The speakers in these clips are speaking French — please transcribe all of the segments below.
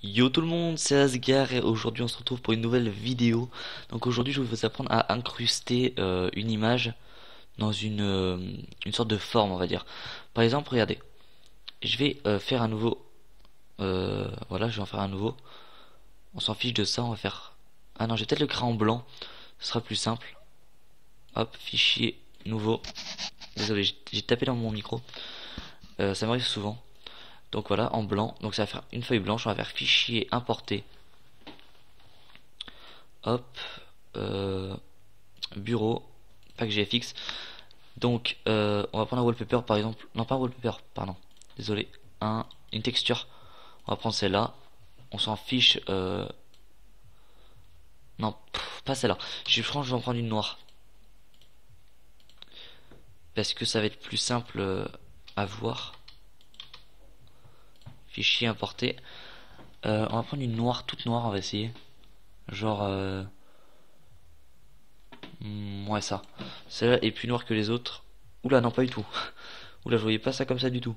Yo tout le monde, c'est Asgard et aujourd'hui on se retrouve pour une nouvelle vidéo. Donc aujourd'hui je vais vous apprendre à incruster une image dans une sorte de forme on va dire. Par exemple regardez, je vais faire un nouveau, voilà je vais en faire un nouveau. On s'en fiche de ça, on va faire... Ah non j'ai peut-être le créer en blanc, ce sera plus simple. Hop, fichier, nouveau. Désolé j'ai tapé dans mon micro, ça m'arrive souvent. Donc voilà, en blanc, donc ça va faire une feuille blanche, on va faire fichier importer. Hop, euh, bureau, pack GFX. Donc, on va prendre un wallpaper par exemple. Non, pas un wallpaper, pardon. Désolé. Une texture. On va prendre celle-là. On s'en fiche. Non, pas celle-là. Je vais en prendre une noire. Parce que ça va être plus simple à voir. Fichier importé. On va prendre une noire, toute noire, on va essayer. Genre, ouais, ça. Celle-là est plus noire que les autres. Oula, non, pas du tout. Oula, je voyais pas ça comme ça du tout.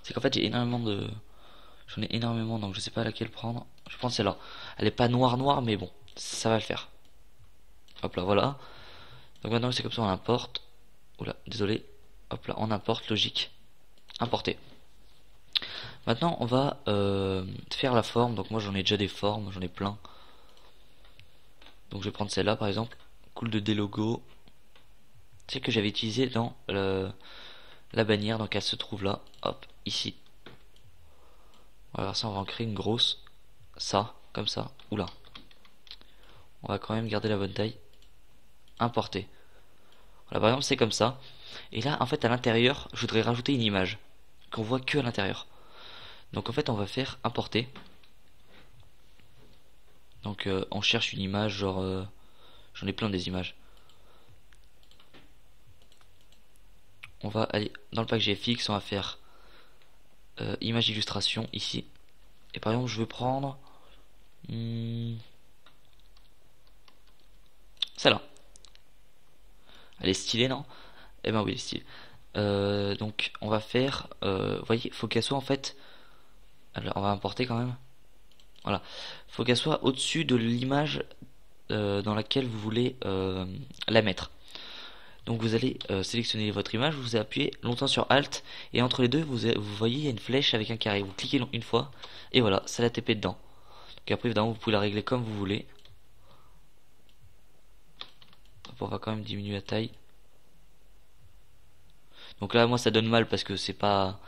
C'est qu'en fait, j'ai énormément de... J'en ai énormément, donc je sais pas laquelle prendre. Je vais prendre celle-là. Elle est pas noire noire, mais bon, ça va le faire. Hop là, voilà. Donc maintenant, c'est comme ça, on importe. Oula, désolé. Hop là, on importe, logique. Importer. Maintenant, on va faire la forme. Donc moi, j'en ai déjà des formes, j'en ai plein. Donc je vais prendre celle-là, par exemple. Cool de des logos. Celle que j'avais utilisée dans la bannière, donc elle se trouve là. Hop, ici. Voilà, ça, on va en créer une grosse. Ça, comme ça. Oula. On va quand même garder la bonne taille. Importer. Voilà, par exemple, c'est comme ça. Et là, en fait, à l'intérieur, je voudrais rajouter une image. Qu'on voit que à l'intérieur. Donc, en fait, on va faire importer. Donc, on cherche une image, genre... j'en ai plein des images. On va aller dans le pack GFX, on va faire image illustration ici. Et par exemple, je veux prendre... celle-là. Elle est stylée, non? Eh ben oui, elle est stylée. Donc on va faire, vous voyez, faut qu'elle soit en fait, alors on va importer quand même. Voilà, faut qu'elle soit au-dessus de l'image dans laquelle vous voulez la mettre. Donc vous allez sélectionner votre image, vous appuyez longtemps sur Alt et entre les deux vous voyez il y a une flèche avec un carré. Vous cliquez une fois et voilà, ça l'a TP dedans. Donc après évidemment vous pouvez la régler comme vous voulez. Hop, on va quand même diminuer la taille. Donc là moi ça donne mal parce que c'est pas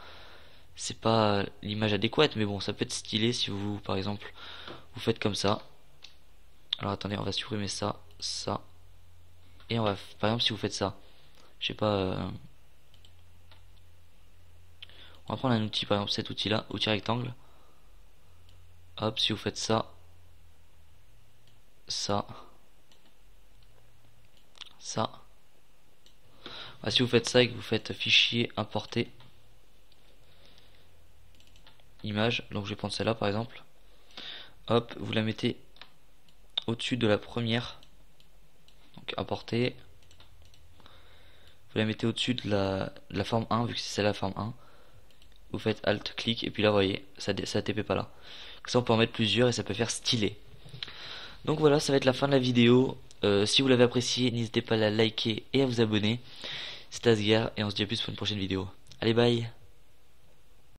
l'image adéquate, mais bon, ça peut être stylé si vous, par exemple, vous faites comme ça. Alors attendez, on va supprimer ça, ça, et on va, par exemple, si vous faites ça, je sais pas, on va prendre un outil, par exemple cet outil-là, outil rectangle. Hop, si vous faites ça, ça, ça. Ah, si vous faites ça et que vous faites fichier importer image, donc je vais prendre celle-là par exemple. Hop, vous la mettez au-dessus de la première. Donc importer. Vous la mettez au-dessus de la forme 1, vu que c'est la forme 1. Vous faites Alt, clic, et puis là, vous voyez, ça TP pas là. Comme ça, on peut en mettre plusieurs et ça peut faire stylé. Donc voilà, ça va être la fin de la vidéo. Si vous l'avez apprécié, n'hésitez pas à la liker et à vous abonner. C'était Asgard, et on se dit à plus pour une prochaine vidéo. Allez, bye!